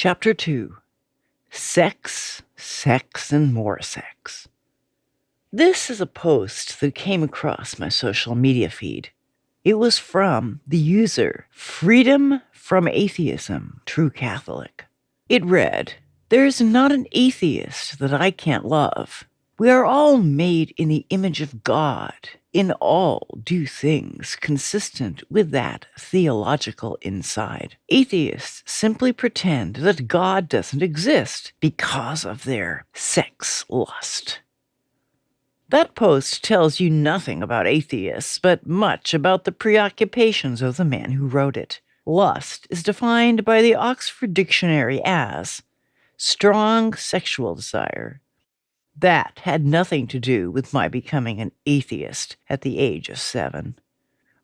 Chapter 2. Sex, Sex, and More Sex. This is a post that came across my social media feed. It was from the user Freedom from Atheism, True Catholic. It read, "There is not an atheist that I can't love. We are all made in the image of God. In all do things consistent with that theological inside. Atheists simply pretend that God doesn't exist because of their sex lust." That post tells you nothing about atheists, but much about the preoccupations of the man who wrote it. Lust is defined by the Oxford Dictionary as strong sexual desire. That had nothing to do with my becoming an atheist at the age of 7.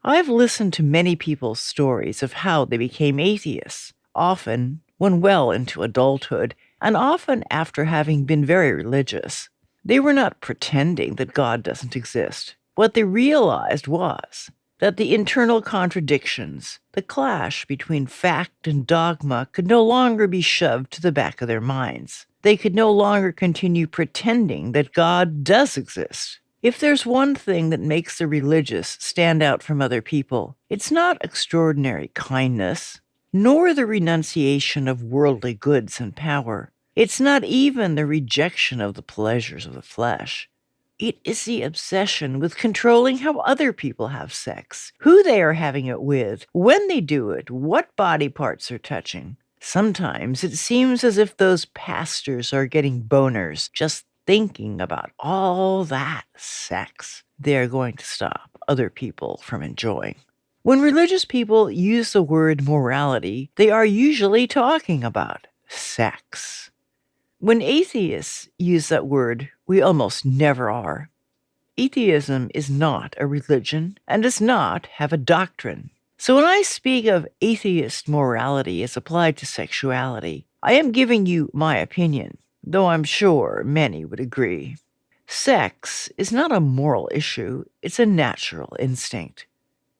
I've listened to many people's stories of how they became atheists, often when well into adulthood, and often after having been very religious. They were not pretending that God doesn't exist. What they realized was that the internal contradictions, the clash between fact and dogma, could no longer be shoved to the back of their minds. They could no longer continue pretending that God does exist. If there's one thing that makes the religious stand out from other people, it's not extraordinary kindness, nor the renunciation of worldly goods and power. It's not even the rejection of the pleasures of the flesh. It is the obsession with controlling how other people have sex, who they are having it with, when they do it, what body parts are touching. Sometimes it seems as if those pastors are getting boners just thinking about all that sex they're going to stop other people from enjoying. When religious people use the word morality, they are usually talking about sex. When atheists use that word, we almost never are. Atheism is not a religion and does not have a doctrine. So when I speak of atheist morality as applied to sexuality, I am giving you my opinion, though I'm sure many would agree. Sex is not a moral issue, it's a natural instinct.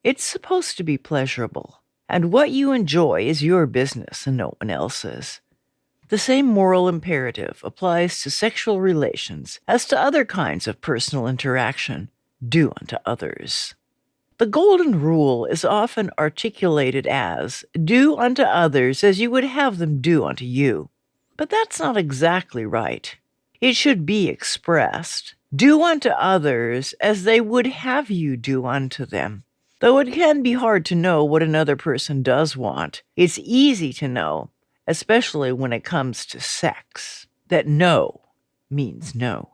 It's supposed to be pleasurable, and what you enjoy is your business and no one else's. The same moral imperative applies to sexual relations as to other kinds of personal interaction. Do unto others. The golden rule is often articulated as, do unto others as you would have them do unto you. But that's not exactly right. It should be expressed, do unto others as they would have you do unto them. Though it can be hard to know what another person does want, it's easy to know, especially when it comes to sex, that no means no.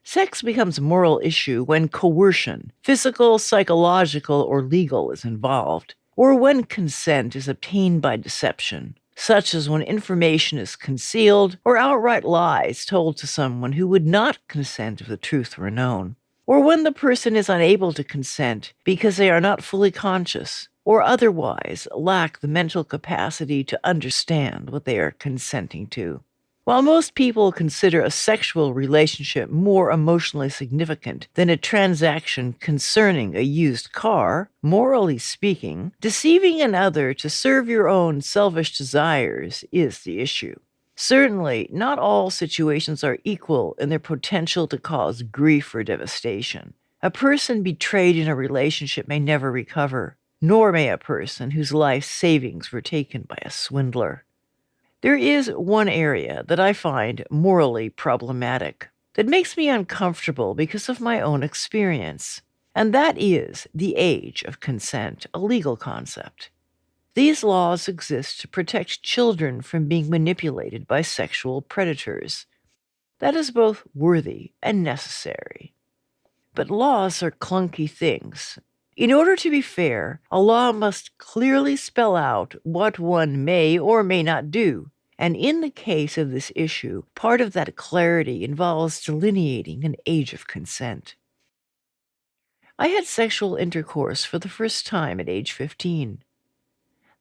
Sex becomes a moral issue when coercion, physical, psychological, or legal, is involved, or when consent is obtained by deception, such as when information is concealed or outright lies told to someone who would not consent if the truth were known, or when the person is unable to consent because they are not fully conscious or otherwise lack the mental capacity to understand what they are consenting to. While most people consider a sexual relationship more emotionally significant than a transaction concerning a used car, morally speaking, deceiving another to serve your own selfish desires is the issue. Certainly, not all situations are equal in their potential to cause grief or devastation. A person betrayed in a relationship may never recover, nor may a person whose life savings were taken by a swindler. There is one area that I find morally problematic, that makes me uncomfortable because of my own experience, and that is the age of consent, a legal concept. These laws exist to protect children from being manipulated by sexual predators. That is both worthy and necessary. But laws are clunky things. In order to be fair, a law must clearly spell out what one may or may not do, and in the case of this issue, part of that clarity involves delineating an age of consent. I had sexual intercourse for the first time at age 15.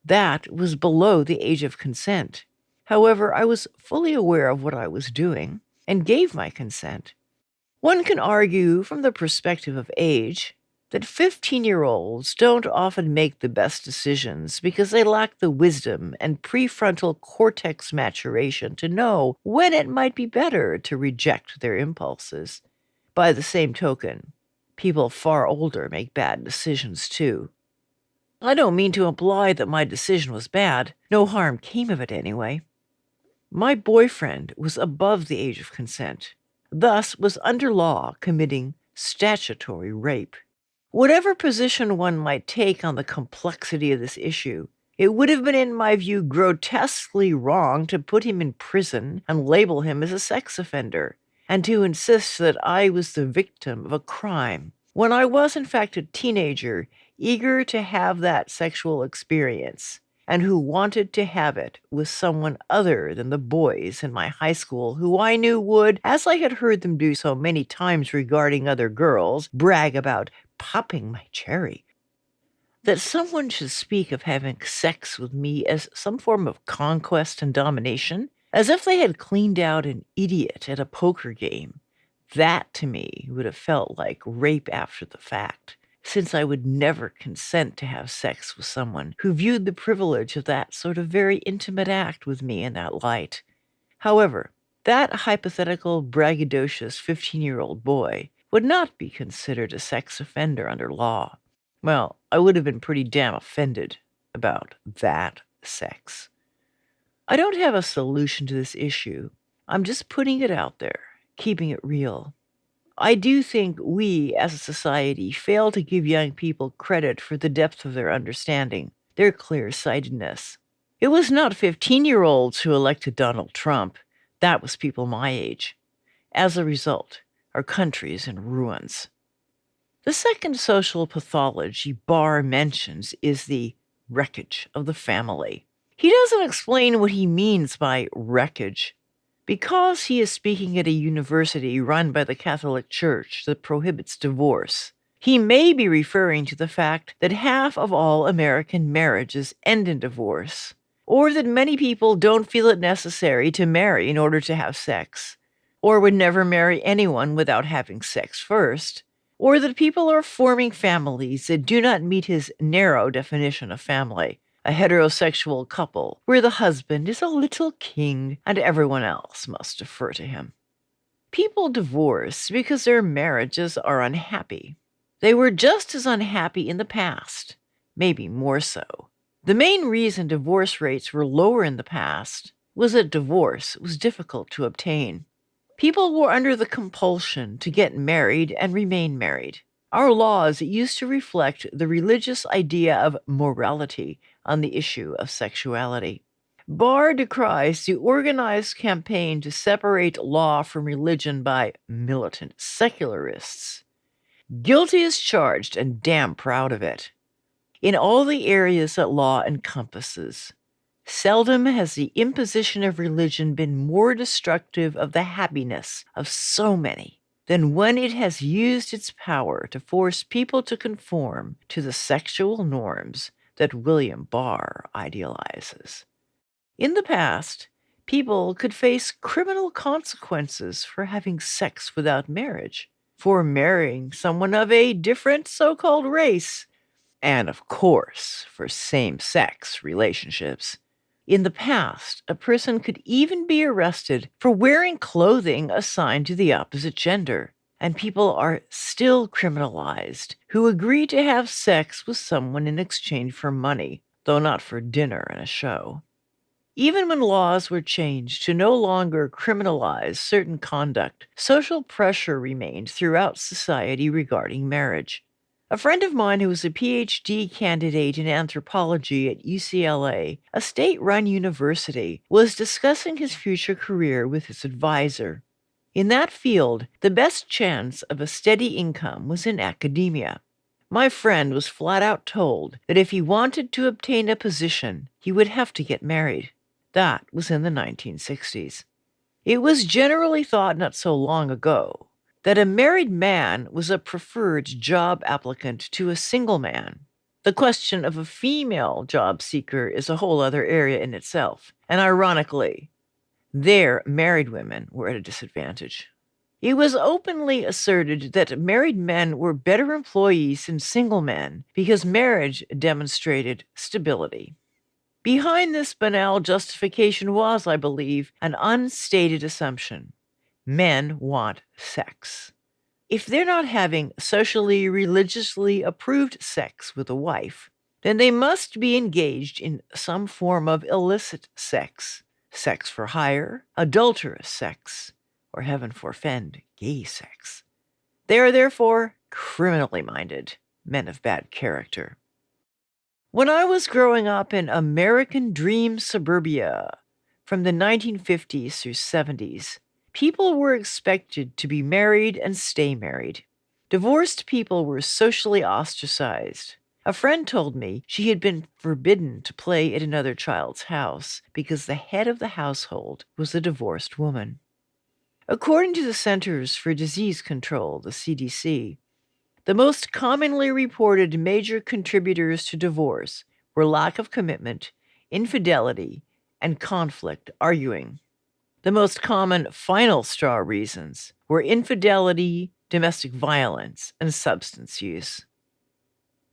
That was below the age of consent. However, I was fully aware of what I was doing and gave my consent. One can argue from the perspective of age, that 15-year-olds don't often make the best decisions because they lack the wisdom and prefrontal cortex maturation to know when it might be better to reject their impulses. By the same token, people far older make bad decisions too. I don't mean to imply that my decision was bad. No harm came of it anyway. My boyfriend was above the age of consent, thus was under law committing statutory rape. Whatever position one might take on the complexity of this issue, it would have been, in my view, grotesquely wrong to put him in prison and label him as a sex offender, and to insist that I was the victim of a crime, when I was in fact a teenager eager to have that sexual experience, and who wanted to have it with someone other than the boys in my high school who I knew would, as I had heard them do so many times regarding other girls, brag about popping my cherry. That someone should speak of having sex with me as some form of conquest and domination, as if they had cleaned out an idiot at a poker game, that to me would have felt like rape after the fact, since I would never consent to have sex with someone who viewed the privilege of that sort of very intimate act with me in that light. However, that hypothetical braggadocious 15-year-old boy would not be considered a sex offender under law. Well, I would have been pretty damn offended about that sex. I don't have a solution to this issue. I'm just putting it out there, keeping it real. I do think we, as a society, fail to give young people credit for the depth of their understanding, their clear-sightedness. It was not 15-year-olds who elected Donald Trump. That was people my age. As a result, our country is in ruins. The second social pathology Barr mentions is the wreckage of the family. He doesn't explain what he means by wreckage. Because he is speaking at a university run by the Catholic Church that prohibits divorce, he may be referring to the fact that half of all American marriages end in divorce, or that many people don't feel it necessary to marry in order to have sex, or would never marry anyone without having sex first, or that people are forming families that do not meet his narrow definition of family, a heterosexual couple where the husband is a little king and everyone else must defer to him. People divorce because their marriages are unhappy. They were just as unhappy in the past, maybe more so. The main reason divorce rates were lower in the past was that divorce was difficult to obtain. People were under the compulsion to get married and remain married. Our laws used to reflect the religious idea of morality on the issue of sexuality. Barr decries the organized campaign to separate law from religion by militant secularists. Guilty as charged and damn proud of it. In all the areas that law encompasses, seldom has the imposition of religion been more destructive of the happiness of so many than when it has used its power to force people to conform to the sexual norms that William Barr idealizes. In the past, people could face criminal consequences for having sex without marriage, for marrying someone of a different so-called race, and of course, for same-sex relationships. In the past, a person could even be arrested for wearing clothing assigned to the opposite gender, and people are still criminalized who agree to have sex with someone in exchange for money, though not for dinner and a show. Even when laws were changed to no longer criminalize certain conduct, social pressure remained throughout society regarding marriage. A friend of mine who was a PhD candidate in anthropology at UCLA, a state-run university, was discussing his future career with his advisor. In that field, the best chance of a steady income was in academia. My friend was flat out told that if he wanted to obtain a position, he would have to get married. That was in the 1960s. It was generally thought not so long ago that a married man was a preferred job applicant to a single man. The question of a female job seeker is a whole other area in itself, and ironically, there married women were at a disadvantage. It was openly asserted that married men were better employees than single men because marriage demonstrated stability. Behind this banal justification was, I believe, an unstated assumption. Men want sex. If they're not having socially, religiously approved sex with a wife, then they must be engaged in some form of illicit sex, sex for hire, adulterous sex, or heaven forfend, gay sex. They are therefore criminally minded, men of bad character. When I was growing up in American dream suburbia from the 1950s through 70s, people were expected to be married and stay married. Divorced people were socially ostracized. A friend told me she had been forbidden to play at another child's house because the head of the household was a divorced woman. According to the Centers for Disease Control, the CDC, the most commonly reported major contributors to divorce were lack of commitment, infidelity, and conflict arguing. The most common final straw reasons were infidelity, domestic violence, and substance use.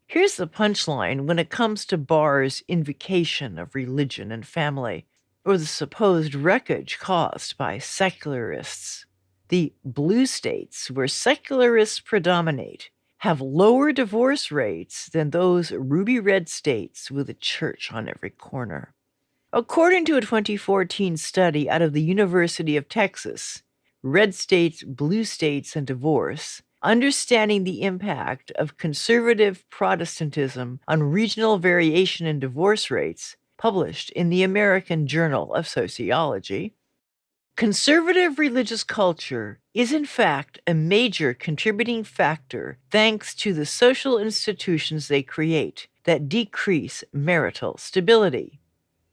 Here's the punchline when it comes to Barr's invocation of religion and family, or the supposed wreckage caused by secularists. The blue states, where secularists predominate, have lower divorce rates than those ruby red states with a church on every corner. According to a 2014 study out of the University of Texas, Red States, Blue States, and Divorce, Understanding the Impact of Conservative Protestantism on Regional Variation in Divorce Rates, published in the American Journal of Sociology, conservative religious culture is in fact a major contributing factor thanks to the social institutions they create that decrease marital stability.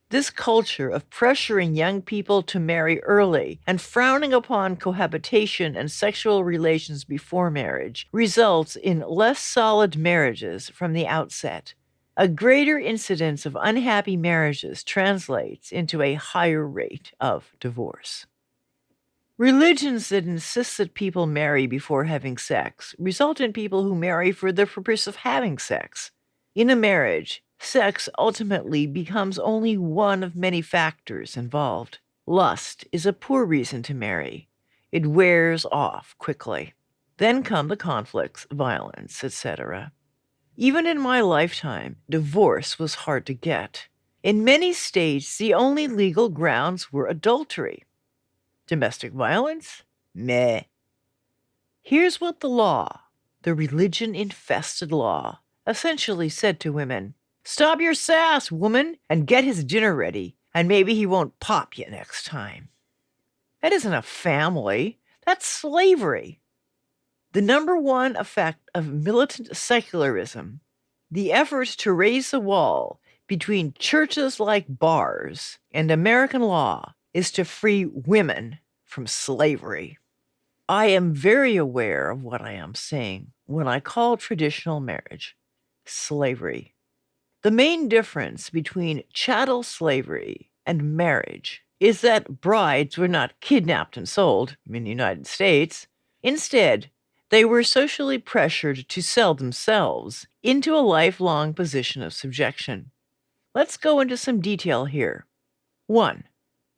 This culture of pressuring young people to marry early and frowning upon cohabitation and sexual relations before marriage results in less solid marriages from the outset. A greater incidence of unhappy marriages translates into a higher rate of divorce. Religions that insist that people marry before having sex result in people who marry for the purpose of having sex. In a marriage, sex ultimately becomes only one of many factors involved. Lust is a poor reason to marry. It wears off quickly. Then come the conflicts, violence, etc. Even in my lifetime, divorce was hard to get. In many states, the only legal grounds were adultery. Domestic violence? Meh. Here's what the law, the religion-infested law, essentially said to women. Stop your sass, woman, and get his dinner ready, and maybe he won't pop you next time. That isn't a family. That's slavery. The number one effect of militant secularism, the effort to raise the wall between churches like Barr's and American law, is to free women from slavery. I am very aware of what I am saying when I call traditional marriage slavery. The main difference between chattel slavery and marriage is that brides were not kidnapped and sold in the United States. Instead, they were socially pressured to sell themselves into a lifelong position of subjection. Let's go into some detail here. 1.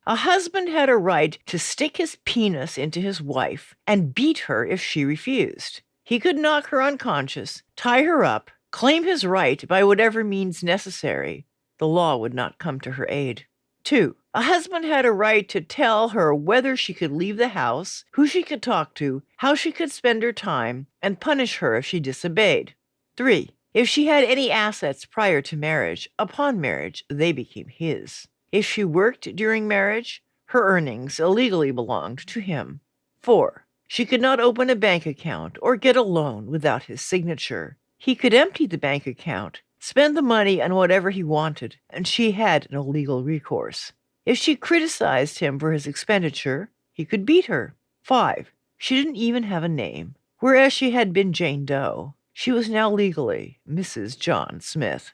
A husband had a right to stick his penis into his wife and beat her if she refused. He could knock her unconscious, tie her up, claim his right by whatever means necessary. The law would not come to her aid. 2. A husband had a right to tell her whether she could leave the house, who she could talk to, how she could spend her time, and punish her if she disobeyed. 3. If she had any assets prior to marriage, upon marriage, they became his. If she worked during marriage, her earnings illegally belonged to him. 4. She could not open a bank account or get a loan without his signature. He could empty the bank account, spend the money on whatever he wanted, and she had no legal recourse. If she criticized him for his expenditure, he could beat her. 5. She didn't even have a name. Whereas she had been Jane Doe, she was now legally Mrs. John Smith.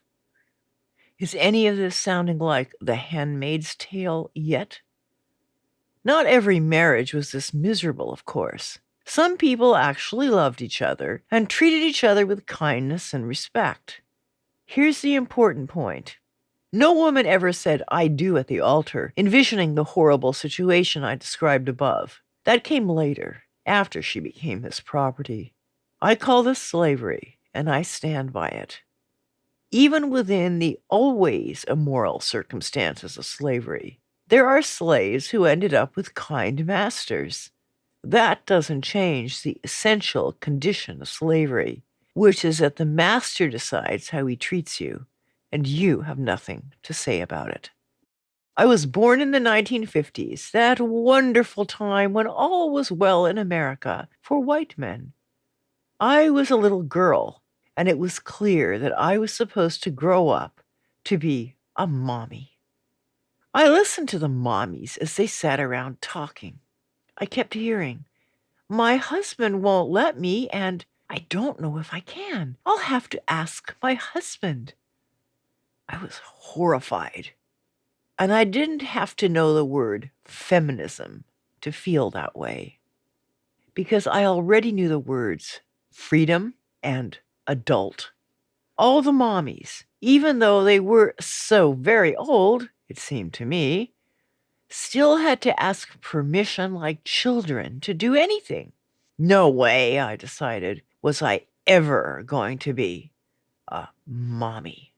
Is any of this sounding like The Handmaid's Tale yet? Not every marriage was this miserable, of course. Some people actually loved each other and treated each other with kindness and respect. Here's the important point. No woman ever said, "I do" at the altar, envisioning the horrible situation I described above. That came later, after she became his property. I call this slavery, and I stand by it. Even within the always immoral circumstances of slavery, there are slaves who ended up with kind masters. That doesn't change the essential condition of slavery, which is that the master decides how he treats you, and you have nothing to say about it. I was born in the 1950s, that wonderful time when all was well in America for white men. I was a little girl, and it was clear that I was supposed to grow up to be a mommy. I listened to the mommies as they sat around talking. I kept hearing, "My husband won't let me, and I don't know if I can. I'll have to ask my husband." I was horrified. And I didn't have to know the word feminism to feel that way, because I already knew the words freedom and adult. All the mommies, even though they were so very old, it seemed to me, still had to ask permission like children to do anything. No way, I decided, was I ever going to be a mommy.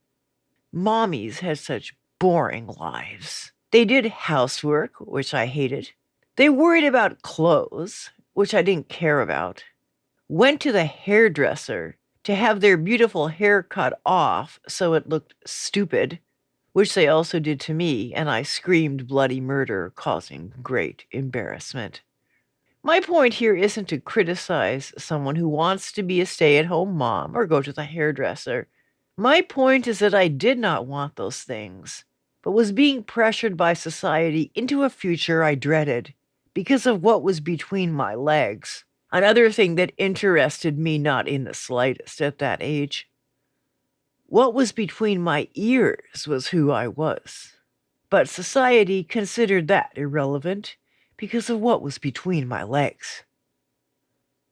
Mommies had such boring lives. They did housework, which I hated. They worried about clothes, which I didn't care about. Went to the hairdresser to have their beautiful hair cut off so it looked stupid, which they also did to me, and I screamed bloody murder, causing great embarrassment. My point here isn't to criticize someone who wants to be a stay-at-home mom or go to the hairdresser. My point is that I did not want those things, but was being pressured by society into a future I dreaded because of what was between my legs, another thing that interested me not in the slightest at that age. What was between my ears was who I was, but society considered that irrelevant because of what was between my legs.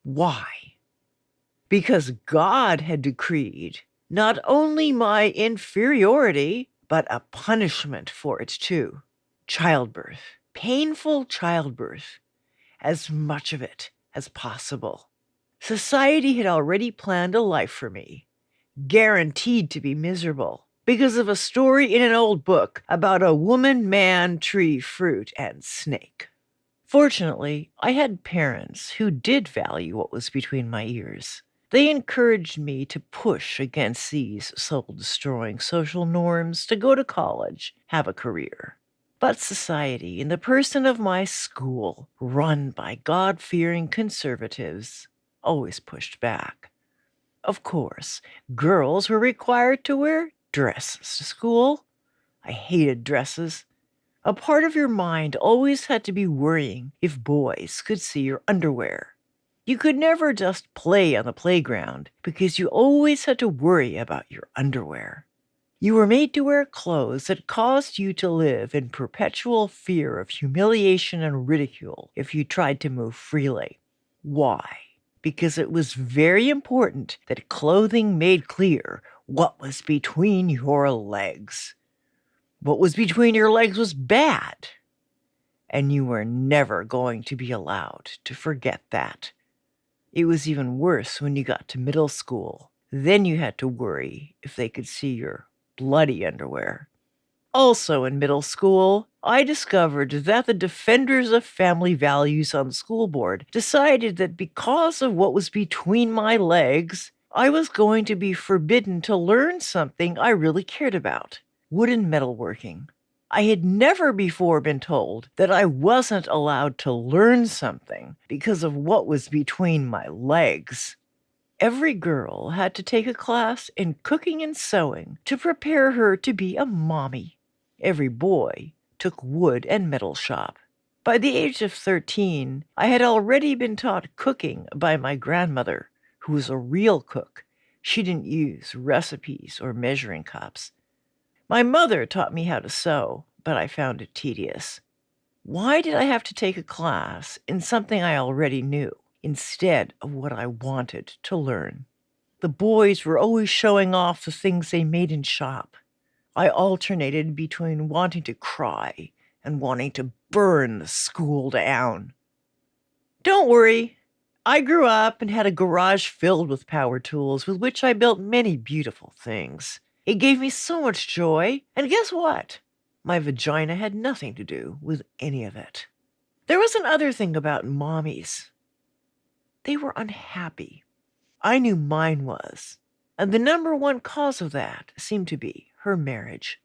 Why? Because God had decreed not only my inferiority, but a punishment for it too. Childbirth, painful childbirth, as much of it as possible. Society had already planned a life for me, guaranteed to be miserable, because of a story in an old book about a woman, man, tree, fruit, and snake. Fortunately, I had parents who did value what was between my ears. They encouraged me to push against these soul-destroying social norms, to go to college, have a career. But society, in the person of my school, run by God-fearing conservatives, always pushed back. Of course, girls were required to wear dresses to school. I hated dresses. A part of your mind always had to be worrying if boys could see your underwear. You could never just play on the playground because you always had to worry about your underwear. You were made to wear clothes that caused you to live in perpetual fear of humiliation and ridicule if you tried to move freely. Why? Because it was very important that clothing made clear what was between your legs. What was between your legs was bad, and you were never going to be allowed to forget that. It was even worse when you got to middle school. Then you had to worry if they could see your bloody underwear. Also in middle school, I discovered that the defenders of family values on the school board decided that because of what was between my legs, I was going to be forbidden to learn something I really cared about: wood and metalworking. I had never before been told that I wasn't allowed to learn something because of what was between my legs. Every girl had to take a class in cooking and sewing to prepare her to be a mommy. Every boy took wood and metal shop. By the age of 13, I had already been taught cooking by my grandmother, who was a real cook. She didn't use recipes or measuring cups. My mother taught me how to sew, but I found it tedious. Why did I have to take a class in something I already knew? instead of what I wanted to learn. The boys were always showing off the things they made in shop. I alternated between wanting to cry and wanting to burn the school down. Don't worry, I grew up and had a garage filled with power tools with which I built many beautiful things. It gave me so much joy, and guess what? My vagina had nothing to do with any of it. There was another thing about mommies. They were unhappy. I knew mine was, and the number one cause of that seemed to be her marriage.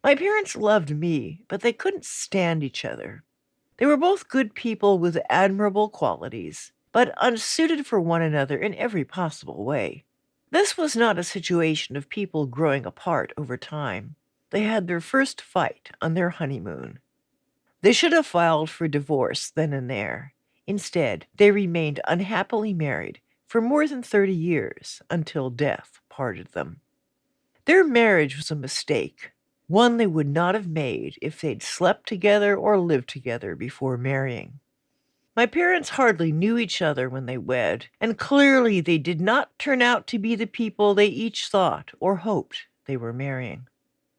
My parents loved me, but they couldn't stand each other. They were both good people with admirable qualities, but unsuited for one another in every possible way. This was not a situation of people growing apart over time. They had their first fight on their honeymoon. They should have filed for divorce then and there. Instead, they remained unhappily married for more than 30 years until death parted them. Their marriage was a mistake, one they would not have made if they'd slept together or lived together before marrying. My parents hardly knew each other when they wed, and clearly they did not turn out to be the people they each thought or hoped they were marrying.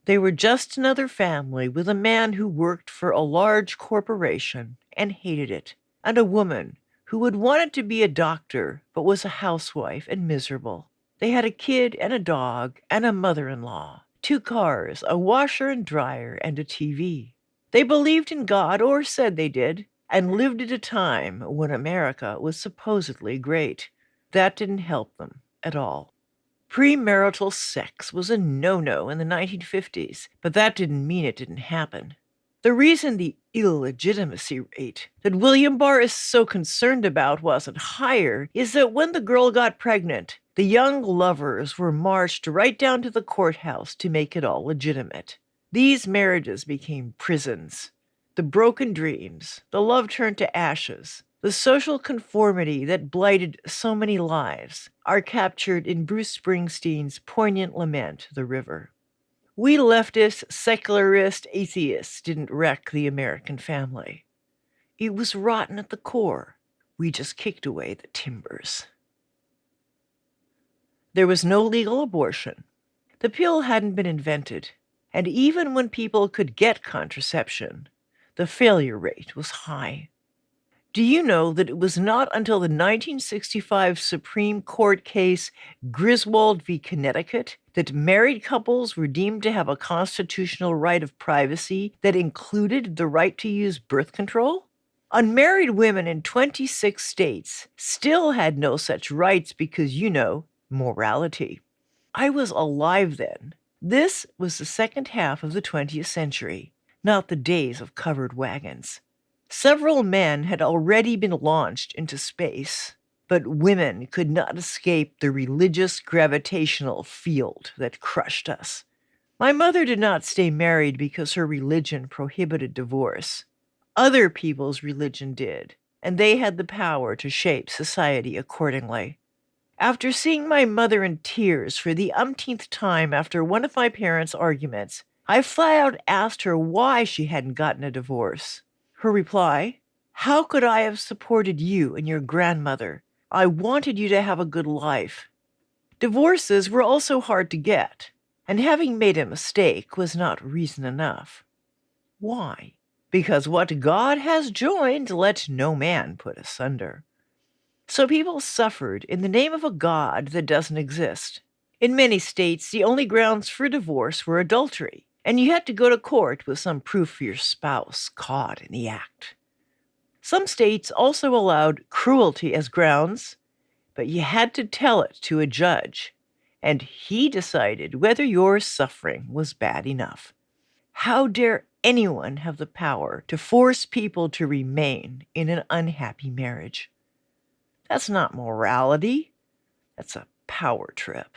They were just another family with a man who worked for a large corporation and hated it, and a woman who had wanted to be a doctor but was a housewife and miserable. They had a kid and a dog and a mother-in-law, 2 cars, a washer and dryer, and a TV. They believed in God, or said they did, and lived at a time when America was supposedly great. That didn't help them at all. Premarital sex was a no-no in the 1950s, but that didn't mean it didn't happen. The reason the illegitimacy rate that William Barr is so concerned about wasn't higher is that when the girl got pregnant, the young lovers were marched right down to the courthouse to make it all legitimate. These marriages became prisons. The broken dreams, the love turned to ashes, the social conformity that blighted so many lives are captured in Bruce Springsteen's poignant lament, The River. We leftist, secularist atheists didn't wreck the American family. It was rotten at the core. We just kicked away the timbers. There was no legal abortion. The pill hadn't been invented, and even when people could get contraception, the failure rate was high. Do you know that it was not until the 1965 Supreme Court case Griswold v. Connecticut that married couples were deemed to have a constitutional right of privacy that included the right to use birth control? Unmarried women in 26 states still had no such rights because, morality. I was alive then. This was the second half of the 20th century, not the days of covered wagons. Several men had already been launched into space, but women could not escape the religious gravitational field that crushed us. My mother did not stay married because her religion prohibited divorce. Other people's religion did, and they had the power to shape society accordingly. After seeing my mother in tears for the umpteenth time after one of my parents' arguments, I flat out asked her why she hadn't gotten a divorce. Her reply, "How could I have supported you and your grandmother? I wanted you to have a good life." Divorces were also hard to get, and having made a mistake was not reason enough. Why? Because what God has joined, let no man put asunder. So people suffered in the name of a God that doesn't exist. In many states, the only grounds for divorce were adultery, and you had to go to court with some proof of your spouse caught in the act. Some states also allowed cruelty as grounds, but you had to tell it to a judge, and he decided whether your suffering was bad enough. How dare anyone have the power to force people to remain in an unhappy marriage? That's not morality. That's a power trip.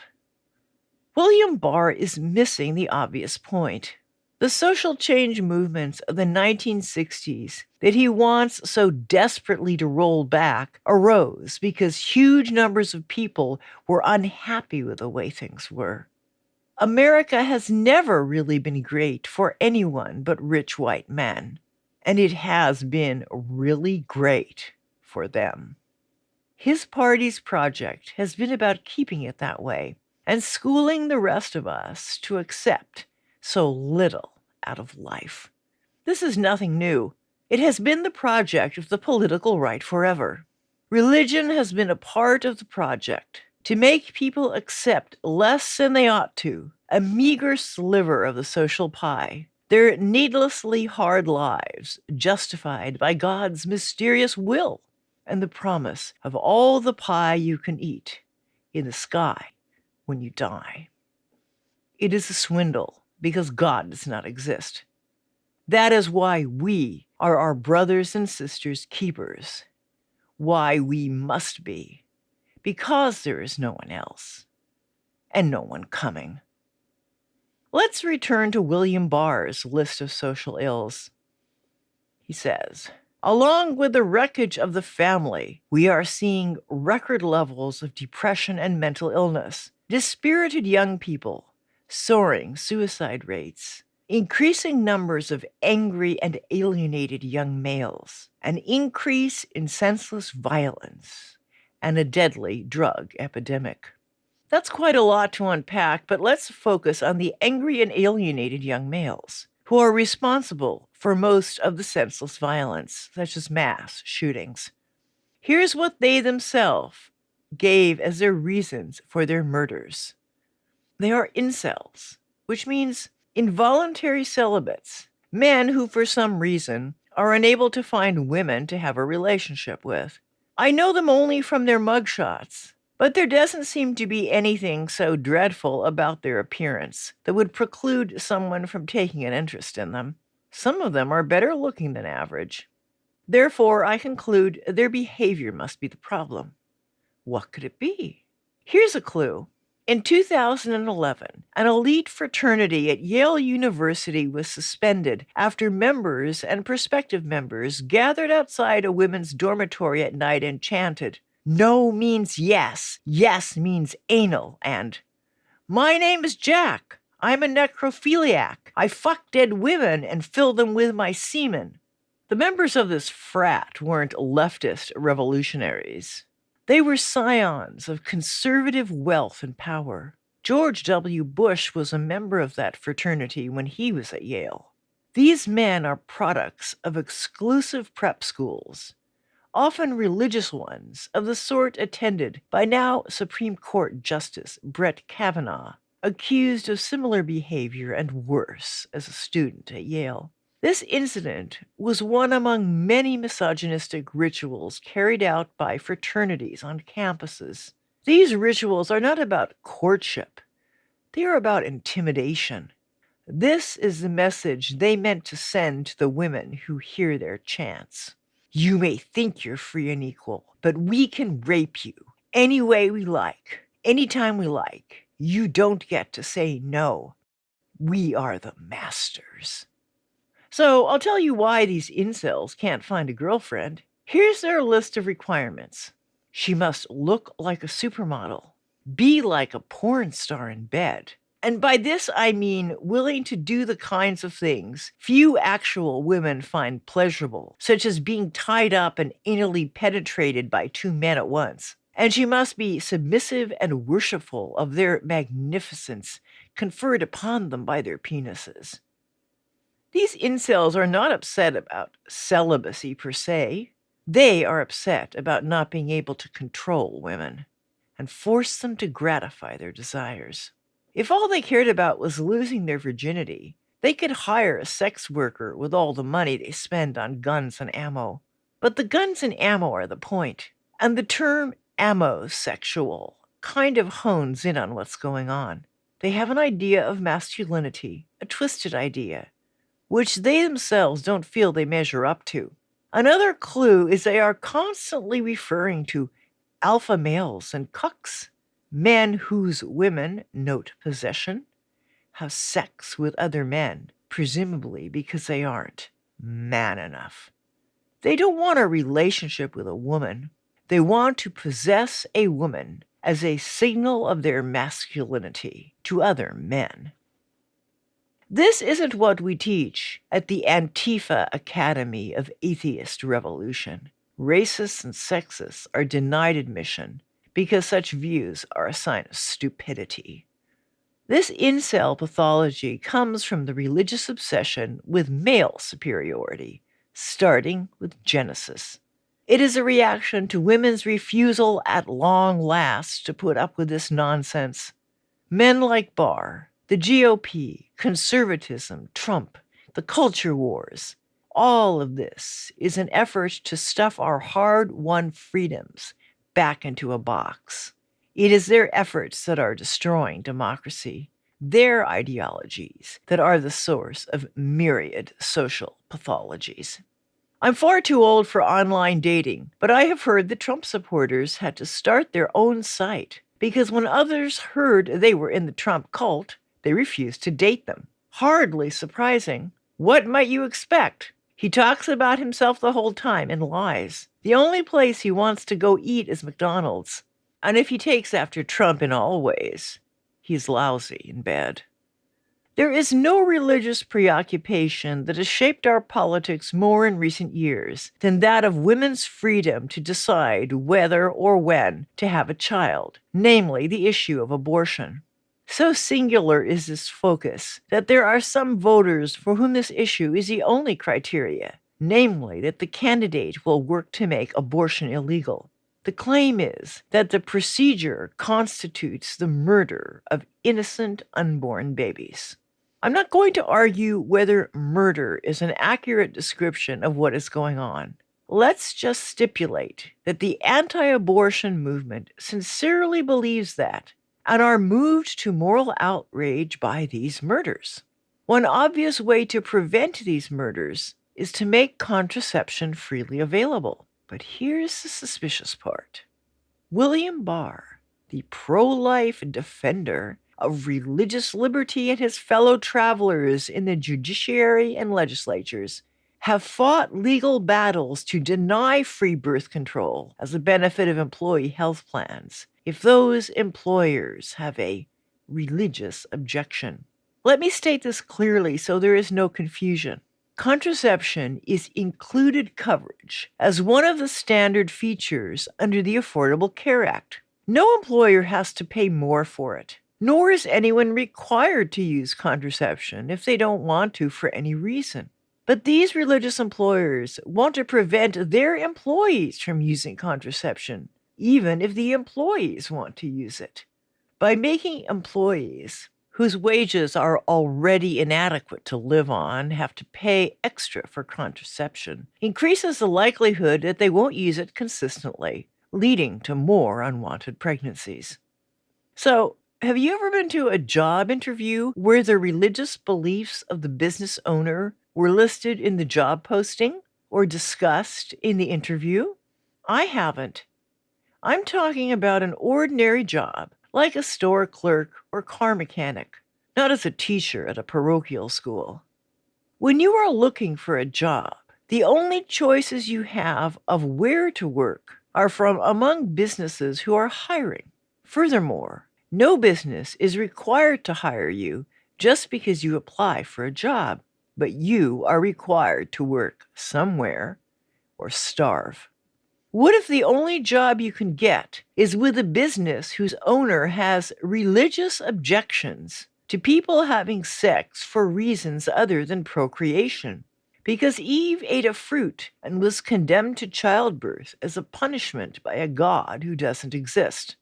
William Barr is missing the obvious point. The social change movements of the 1960s that he wants so desperately to roll back arose because huge numbers of people were unhappy with the way things were. America has never really been great for anyone but rich white men, and it has been really great for them. His party's project has been about keeping it that way and schooling the rest of us to accept so little out of life. This is nothing new. It has been the project of the political right forever. Religion has been a part of the project to make people accept less than they ought to, a meager sliver of the social pie, their needlessly hard lives justified by God's mysterious will and the promise of all the pie you can eat in the sky when you die. It is a swindle because God does not exist. That is why we are our brothers and sisters' keepers, why we must be, because there is no one else, and no one coming. Let's return to William Barr's list of social ills. He says, along with the wreckage of the family, we are seeing record levels of depression and mental illness, dispirited young people, soaring suicide rates, increasing numbers of angry and alienated young males, an increase in senseless violence, and a deadly drug epidemic. That's quite a lot to unpack, but let's focus on the angry and alienated young males who are responsible for most of the senseless violence, such as mass shootings. Here's what they themselves gave as their reasons for their murders. They are incels, which means involuntary celibates, men who for some reason are unable to find women to have a relationship with. I know them only from their mugshots, but there doesn't seem to be anything so dreadful about their appearance that would preclude someone from taking an interest in them. Some of them are better looking than average. Therefore, I conclude their behavior must be the problem. What could it be? Here's a clue. In 2011, an elite fraternity at Yale University was suspended after members and prospective members gathered outside a women's dormitory at night and chanted, "No means yes, yes means anal," and "My name is Jack. I'm a necrophiliac. I fuck dead women and fill them with my semen." The members of this frat weren't leftist revolutionaries. They were scions of conservative wealth and power. George W. Bush was a member of that fraternity when he was at Yale. These men are products of exclusive prep schools, often religious ones of the sort attended by now Supreme Court Justice Brett Kavanaugh, accused of similar behavior and worse as a student at Yale. This incident was one among many misogynistic rituals carried out by fraternities on campuses. These rituals are not about courtship. They are about intimidation. This is the message they meant to send to the women who hear their chants. You may think you're free and equal, but we can rape you any way we like, anytime we like. You don't get to say no. We are the masters. So I'll tell you why these incels can't find a girlfriend. Here's their list of requirements. She must look like a supermodel, be like a porn star in bed. And by this I mean willing to do the kinds of things few actual women find pleasurable, such as being tied up and anally penetrated by two men at once. And she must be submissive and worshipful of their magnificence conferred upon them by their penises. These incels are not upset about celibacy per se. They are upset about not being able to control women and force them to gratify their desires. If all they cared about was losing their virginity, they could hire a sex worker with all the money they spend on guns and ammo. But the guns and ammo are the point, and the term ammosexual kind of hones in on what's going on. They have an idea of masculinity, a twisted idea, which they themselves don't feel they measure up to. Another clue is they are constantly referring to alpha males and cucks, men whose women, note possession, have sex with other men, presumably because they aren't man enough. They don't want a relationship with a woman. They want to possess a woman as a signal of their masculinity to other men. This isn't what we teach at the Antifa Academy of Atheist Revolution. racists and sexists are denied admission because such views are a sign of stupidity. This incel pathology comes from the religious obsession with male superiority, starting with Genesis. It is a reaction to women's refusal at long last to put up with this nonsense. Men like Barr, the GOP, conservatism, Trump, the culture wars, all of this is an effort to stuff our hard-won freedoms back into a box. It is their efforts that are destroying democracy, their ideologies that are the source of myriad social pathologies. I'm far too old for online dating, but I have heard that Trump supporters had to start their own site because when others heard they were in the Trump cult, they refused to date them. Hardly surprising. What might you expect? He talks about himself the whole time and lies. The only place he wants to go eat is McDonald's. And if he takes after Trump in all ways, he's lousy in bed. There is no religious preoccupation that has shaped our politics more in recent years than that of women's freedom to decide whether or when to have a child, namely the issue of abortion. So singular is this focus that there are some voters for whom this issue is the only criteria, namely that the candidate will work to make abortion illegal. The claim is that the procedure constitutes the murder of innocent unborn babies. I'm not going to argue whether murder is an accurate description of what is going on. Let's just stipulate that the anti-abortion movement sincerely believes that and are moved to moral outrage by these murders. One obvious way to prevent these murders is to make contraception freely available. But here's the suspicious part. William Barr, the pro-life defender of religious liberty and his fellow travelers in the judiciary and legislatures, have fought legal battles to deny free birth control as a benefit of employee health plans if those employers have a religious objection. Let me state this clearly so there is no confusion. Contraception is included coverage as one of the standard features under the Affordable Care Act. No employer has to pay more for it, nor is anyone required to use contraception if they don't want to for any reason. But these religious employers want to prevent their employees from using contraception, even if the employees want to use it. By making employees whose wages are already inadequate to live on have to pay extra for contraception, increases the likelihood that they won't use it consistently, leading to more unwanted pregnancies. So, have you ever been to a job interview where the religious beliefs of the business owner were listed in the job posting or discussed in the interview? I haven't. I'm talking about an ordinary job, like a store clerk or car mechanic, not as a teacher at a parochial school. When you are looking for a job, the only choices you have of where to work are from among businesses who are hiring. Furthermore, no business is required to hire you just because you apply for a job, but you are required to work somewhere or starve. What if the only job you can get is with a business whose owner has religious objections to people having sex for reasons other than procreation? Because Eve ate a fruit and was condemned to childbirth as a punishment by a God who doesn't exist.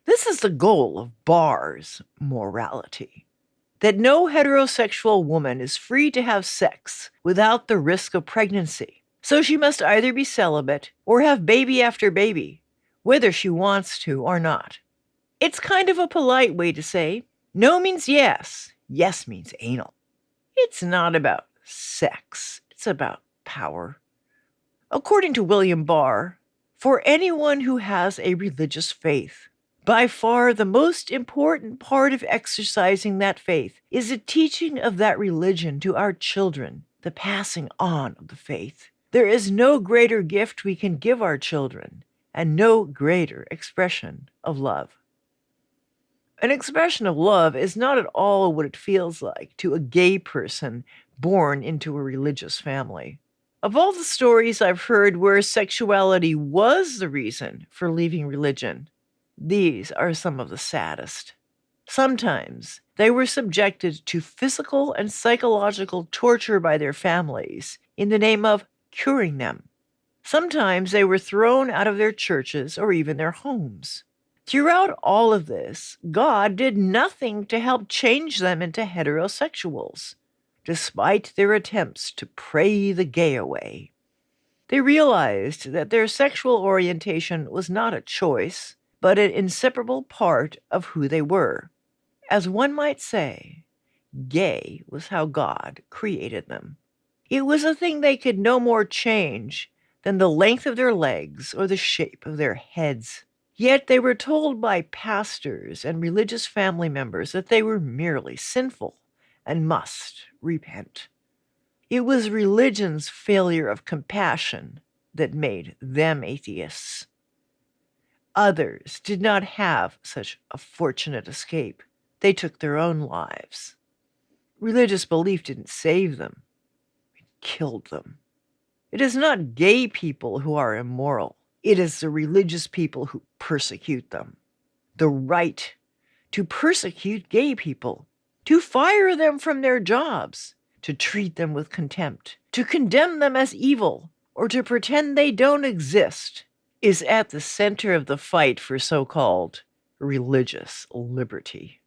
This is the goal of Barr's morality. That no heterosexual woman is free to have sex without the risk of pregnancy. So she must either be celibate or have baby after baby, whether she wants to or not. It's kind of a polite way to say, no means yes, yes means anal. It's not about sex, it's about power. According to William Barr, for anyone who has a religious faith, by far the most important part of exercising that faith is the teaching of that religion to our children, the passing on of the faith. There is no greater gift we can give our children, and no greater expression of love. An expression of love is not at all what it feels like to a gay person born into a religious family. Of all the stories I've heard where sexuality was the reason for leaving religion, these are some of the saddest. Sometimes they were subjected to physical and psychological torture by their families in the name of curing them. Sometimes they were thrown out of their churches or even their homes. Throughout all of this, God did nothing to help change them into heterosexuals, despite their attempts to pray the gay away. They realized that their sexual orientation was not a choice, but an inseparable part of who they were. As one might say, gay was how God created them. It was a thing they could no more change than the length of their legs or the shape of their heads. Yet they were told by pastors and religious family members that they were merely sinful and must repent. It was religion's failure of compassion that made them atheists. Others did not have such a fortunate escape. They took their own lives. Religious belief didn't save them, it killed them. It is not gay people who are immoral. It is the religious people who persecute them. The right to persecute gay people, to fire them from their jobs, to treat them with contempt, to condemn them as evil, or to pretend they don't exist, is at the center of the fight for so-called religious liberty.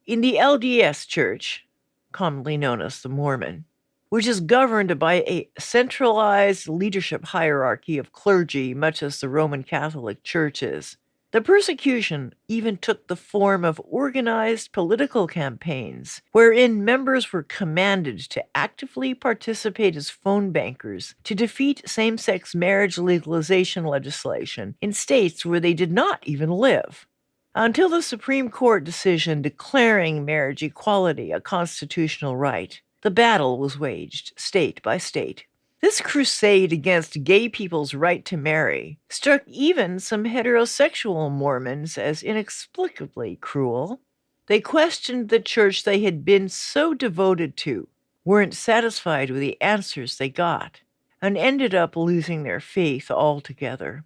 In the LDS Church, commonly known as the Mormon, which is governed by a centralized leadership hierarchy of clergy, much as the Roman Catholic Church is, the persecution even took the form of organized political campaigns, wherein members were commanded to actively participate as phone bankers to defeat same-sex marriage legalization legislation in states where they did not even live. Until the Supreme Court decision declaring marriage equality a constitutional right, the battle was waged state by state. This crusade against gay people's right to marry struck even some heterosexual Mormons as inexplicably cruel. They questioned the church they had been so devoted to, weren't satisfied with the answers they got, and ended up losing their faith altogether.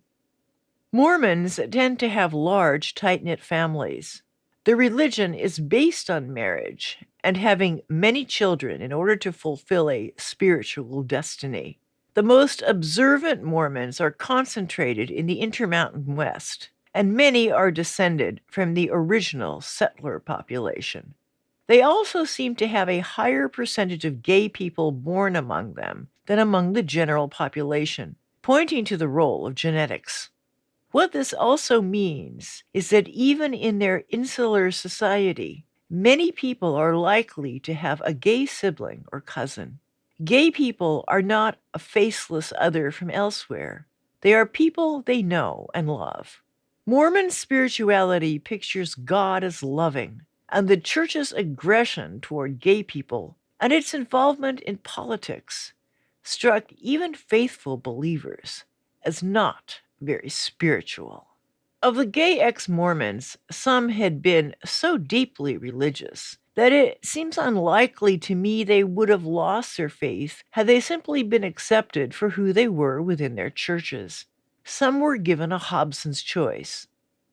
Mormons tend to have large, tight-knit families. Their religion is based on marriage and having many children in order to fulfill a spiritual destiny. The most observant Mormons are concentrated in the Intermountain West, and many are descended from the original settler population. They also seem to have a higher percentage of gay people born among them than among the general population, pointing to the role of genetics. What this also means is that even in their insular society, many people are likely to have a gay sibling or cousin. Gay people are not a faceless other from elsewhere. They are people they know and love. Mormon spirituality pictures God as loving, and the church's aggression toward gay people and its involvement in politics struck even faithful believers as not very spiritual. Of the gay ex-Mormons, some had been so deeply religious that it seems unlikely to me they would have lost their faith had they simply been accepted for who they were within their churches. Some were given a Hobson's choice.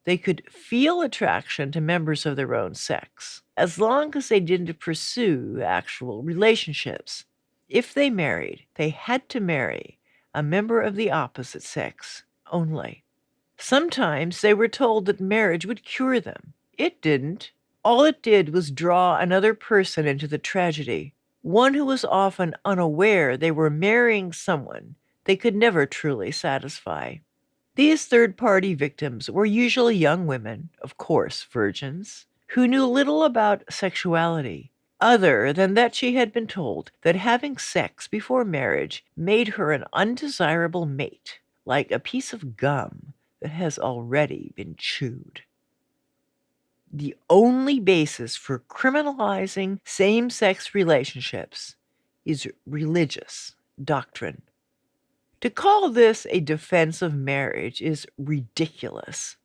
They could feel attraction to members of their own sex, as long as they didn't pursue actual relationships. If they married, they had to marry a member of the opposite sex only. Sometimes they were told that marriage would cure them. It didn't. All it did was draw another person into the tragedy, one who was often unaware they were marrying someone they could never truly satisfy. These third-party victims were usually young women, of course virgins, who knew little about sexuality, other than that she had been told that having sex before marriage made her an undesirable mate, like a piece of gum that has already been chewed. The only basis for criminalizing same-sex relationships is religious doctrine. To call this a defense of marriage is ridiculous,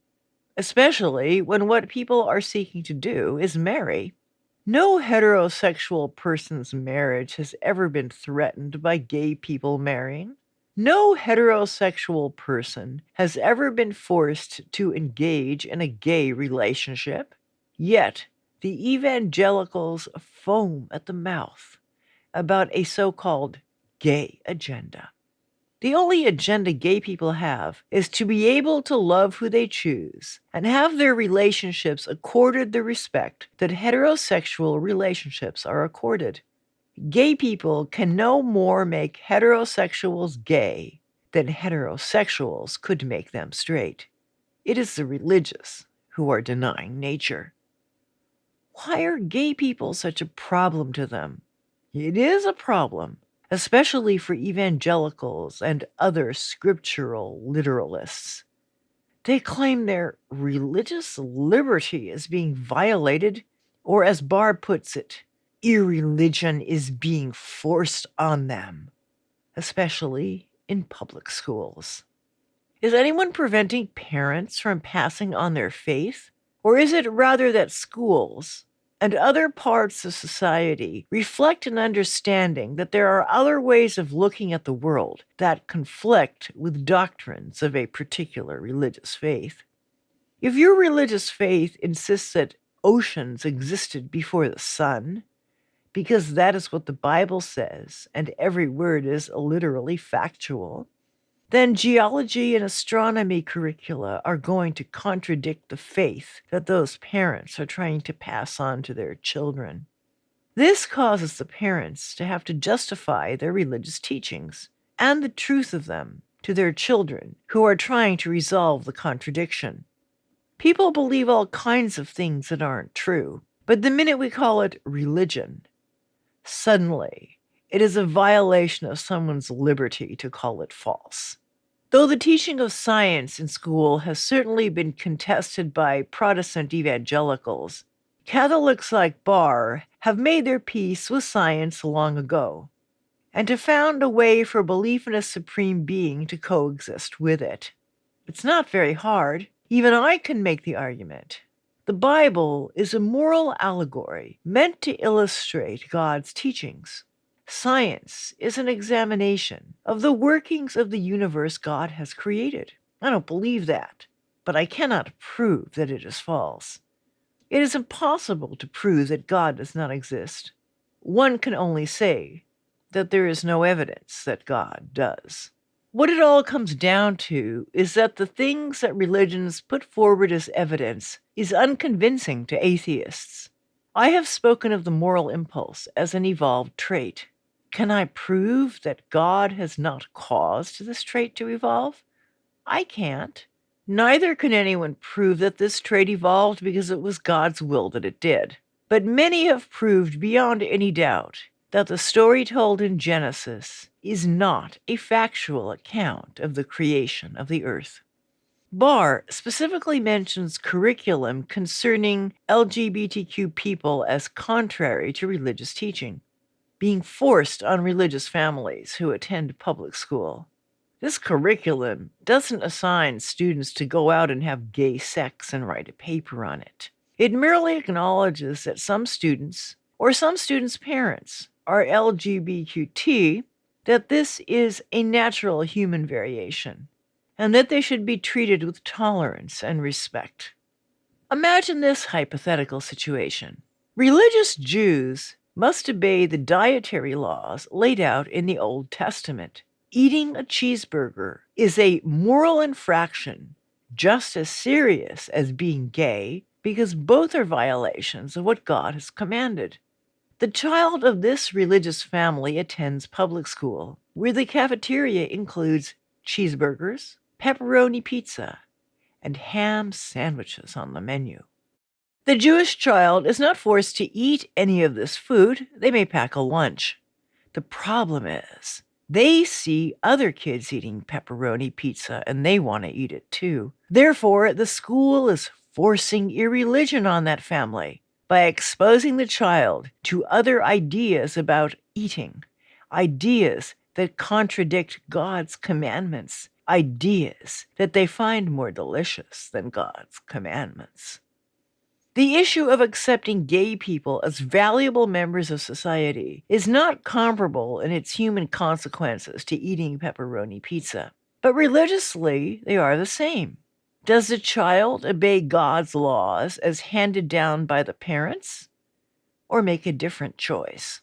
especially when what people are seeking to do is marry, No heterosexual person's marriage has ever been threatened by gay people marrying. No heterosexual person has ever been forced to engage in a gay relationship. Yet, the evangelicals foam at the mouth about a so-called gay agenda. The only agenda gay people have is to be able to love who they choose and have their relationships accorded the respect that heterosexual relationships are accorded. Gay people can no more make heterosexuals gay than heterosexuals could make them straight. It is the religious who are denying nature. Why are gay people such a problem to them? It is a problem, especially for evangelicals and other scriptural literalists. They claim their religious liberty is being violated, or as Barr puts it, irreligion is being forced on them, especially in public schools. Is anyone preventing parents from passing on their faith? Or is it rather that schools and other parts of society reflect an understanding that there are other ways of looking at the world that conflict with doctrines of a particular religious faith? If your religious faith insists that oceans existed before the sun, because that is what the Bible says, and every word is literally factual, then geology and astronomy curricula are going to contradict the faith that those parents are trying to pass on to their children. This causes the parents to have to justify their religious teachings and the truth of them to their children who are trying to resolve the contradiction. People believe all kinds of things that aren't true, but the minute we call it religion, suddenly it is a violation of someone's liberty to call it false. Though the teaching of science in school has certainly been contested by Protestant evangelicals, Catholics like Barr have made their peace with science long ago, and have found a way for belief in a supreme being to coexist with it. It's not very hard. Even I can make the argument. The Bible is a moral allegory meant to illustrate God's teachings. Science is an examination of the workings of the universe God has created. I don't believe that, but I cannot prove that it is false. It is impossible to prove that God does not exist. One can only say that there is no evidence that God does. What it all comes down to is that the things that religions put forward as evidence is unconvincing to atheists. I have spoken of the moral impulse as an evolved trait. Can I prove that God has not caused this trait to evolve? I can't. Neither can anyone prove that this trait evolved because it was God's will that it did. But many have proved beyond any doubt that the story told in Genesis is not a factual account of the creation of the earth. Barr specifically mentions curriculum concerning LGBTQ people as contrary to religious teaching, being forced on religious families who attend public school. This curriculum doesn't assign students to go out and have gay sex and write a paper on it. It merely acknowledges that some students, or some students' parents, are LGBTQ, that this is a natural human variation, and that they should be treated with tolerance and respect. Imagine this hypothetical situation. Religious Jews must obey the dietary laws laid out in the Old Testament. Eating a cheeseburger is a moral infraction just as serious as being gay because both are violations of what God has commanded. The child of this religious family attends public school, where the cafeteria includes cheeseburgers, pepperoni pizza, and ham sandwiches on the menu. The Jewish child is not forced to eat any of this food. They may pack a lunch. The problem is, they see other kids eating pepperoni pizza and they want to eat it too. Therefore, the school is forcing irreligion on that family by exposing the child to other ideas about eating, ideas that contradict God's commandments, ideas that they find more delicious than God's commandments. The issue of accepting gay people as valuable members of society is not comparable in its human consequences to eating pepperoni pizza, but religiously they are the same. Does the child obey God's laws as handed down by the parents, or make a different choice?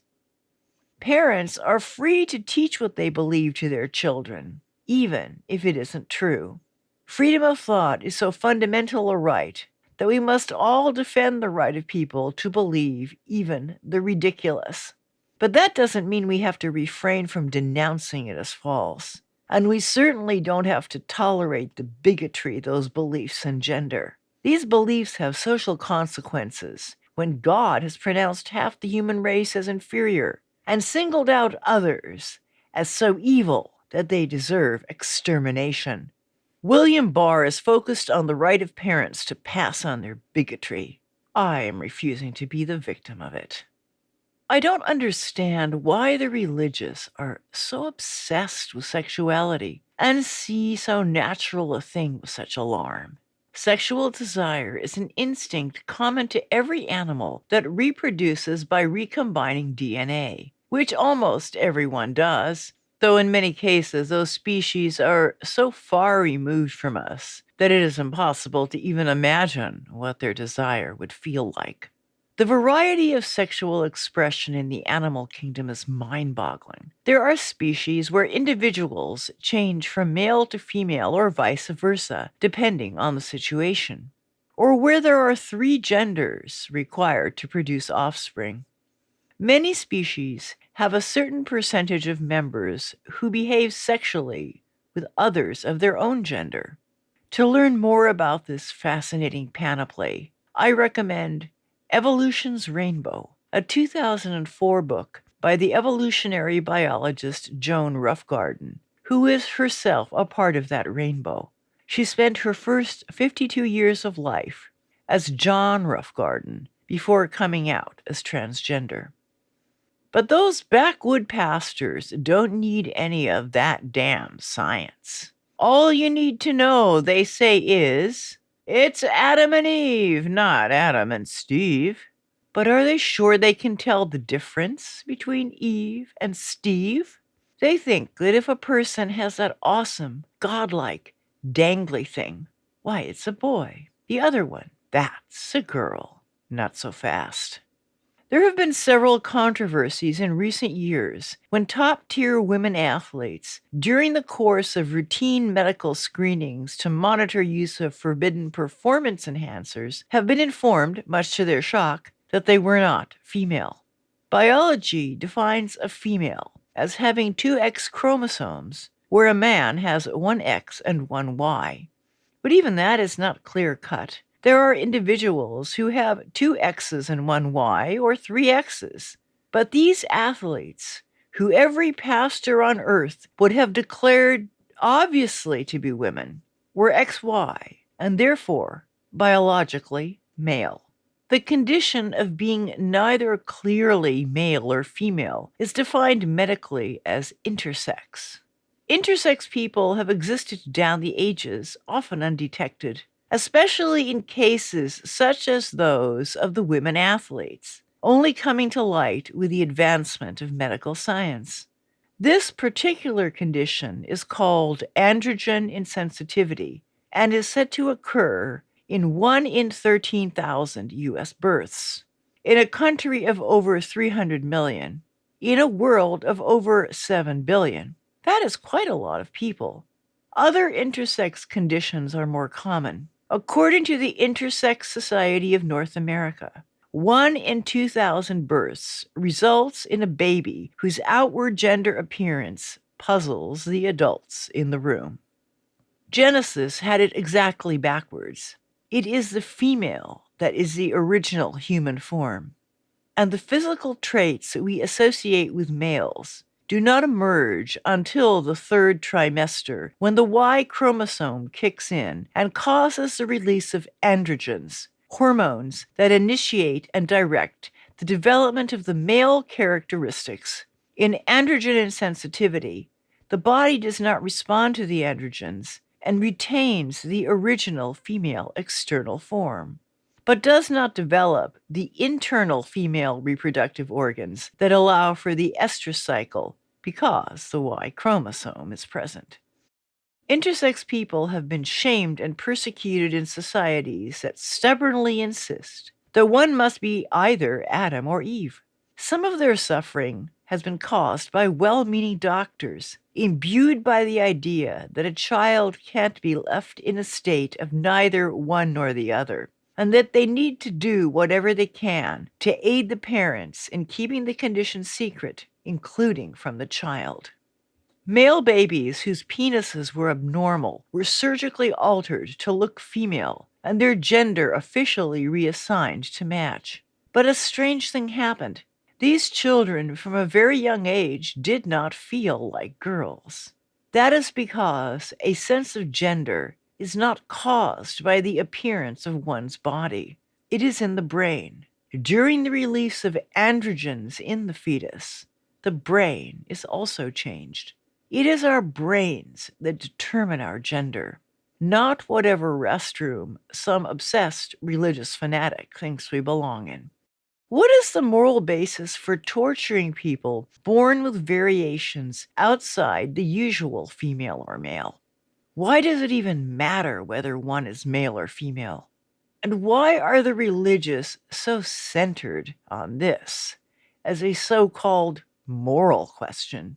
Parents are free to teach what they believe to their children, even if it isn't true. Freedom of thought is so fundamental a right that we must all defend the right of people to believe even the ridiculous. But that doesn't mean we have to refrain from denouncing it as false. And we certainly don't have to tolerate the bigotry those beliefs engender. These beliefs have social consequences when God has pronounced half the human race as inferior and singled out others as so evil that they deserve extermination. William Barr is focused on the right of parents to pass on their bigotry. I am refusing to be the victim of it. I don't understand why the religious are so obsessed with sexuality and see so natural a thing with such alarm. Sexual desire is an instinct common to every animal that reproduces by recombining DNA, which almost everyone does, though in many cases those species are so far removed from us that it is impossible to even imagine what their desire would feel like. The variety of sexual expression in the animal kingdom is mind-boggling. There are species where individuals change from male to female or vice versa, depending on the situation, or where there are 3 genders required to produce offspring. Many species have a certain percentage of members who behave sexually with others of their own gender. To learn more about this fascinating panoply, I recommend Evolution's Rainbow, a 2004 book by the evolutionary biologist Joan Roughgarden, who is herself a part of that rainbow. She spent her first 52 years of life as John Roughgarden before coming out as transgender. But those backwood pastors don't need any of that damn science. All you need to know, they say, is it's Adam and Eve, not Adam and Steve. But are they sure they can tell the difference between Eve and Steve? They think that if a person has that awesome, godlike, dangly thing, why, it's a boy. The other one, that's a girl. Not so fast. There have been several controversies in recent years when top-tier women athletes, during the course of routine medical screenings to monitor use of forbidden performance enhancers, have been informed, much to their shock, that they were not female. Biology defines a female as having 2 X chromosomes, where a man has 1 X and 1 Y. But even that is not clear-cut. There are individuals who have 2 X's and 1 Y or 3 X's. But these athletes, who every pastor on earth would have declared obviously to be women, were XY and therefore biologically male. The condition of being neither clearly male or female is defined medically as intersex. Intersex people have existed down the ages, often undetected, especially in cases such as those of the women athletes, only coming to light with the advancement of medical science. This particular condition is called androgen insensitivity and is said to occur in 1 in 13,000 U.S. births, in a country of over 300 million, in a world of over 7 billion. That is quite a lot of people. Other intersex conditions are more common. According to the Intersex Society of North America, 1 in 2,000 births results in a baby whose outward gender appearance puzzles the adults in the room. Genesis had it exactly backwards. It is the female that is the original human form, and the physical traits we associate with males do not emerge until the 3rd trimester, when the Y chromosome kicks in and causes the release of androgens, hormones that initiate and direct the development of the male characteristics. In androgen insensitivity, the body does not respond to the androgens and retains the original female external form. but does not develop the internal female reproductive organs that allow for the estrous cycle because the Y chromosome is present. Intersex people have been shamed and persecuted in societies that stubbornly insist that one must be either Adam or Eve. Some of their suffering has been caused by well-meaning doctors imbued by the idea that a child can't be left in a state of neither one nor the other, and that they need to do whatever they can to aid the parents in keeping the condition secret, including from the child. Male babies whose penises were abnormal were surgically altered to look female and their gender officially reassigned to match. But a strange thing happened. These children from a very young age did not feel like girls. That is because a sense of gender is not caused by the appearance of one's body. It is in the brain. During the release of androgens in the fetus, the brain is also changed. It is our brains that determine our gender, not whatever restroom some obsessed religious fanatic thinks we belong in. What is the moral basis for torturing people born with variations outside the usual female or male? Why does it even matter whether one is male or female? And why are the religious so centered on this as a so-called moral question?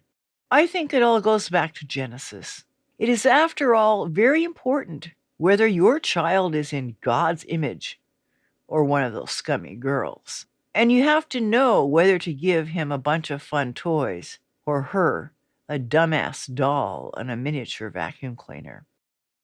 I think it all goes back to Genesis. It is, after all, very important whether your child is in God's image or one of those scummy girls. And you have to know whether to give him a bunch of fun toys or her a dumbass doll and a miniature vacuum cleaner.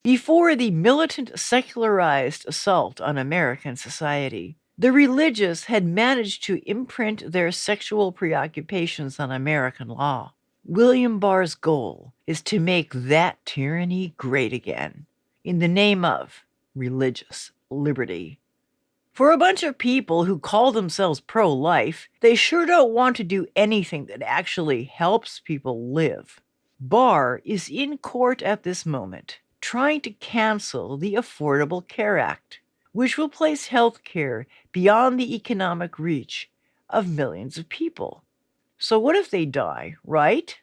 Before the militant secularized assault on American society, the religious had managed to imprint their sexual preoccupations on American law. William Barr's goal is to make that tyranny great again in the name of religious liberty. For a bunch of people who call themselves pro-life, they sure don't want to do anything that actually helps people live. Barr is in court at this moment, trying to cancel the Affordable Care Act, which will place health care beyond the economic reach of millions of people. So what if they die, right?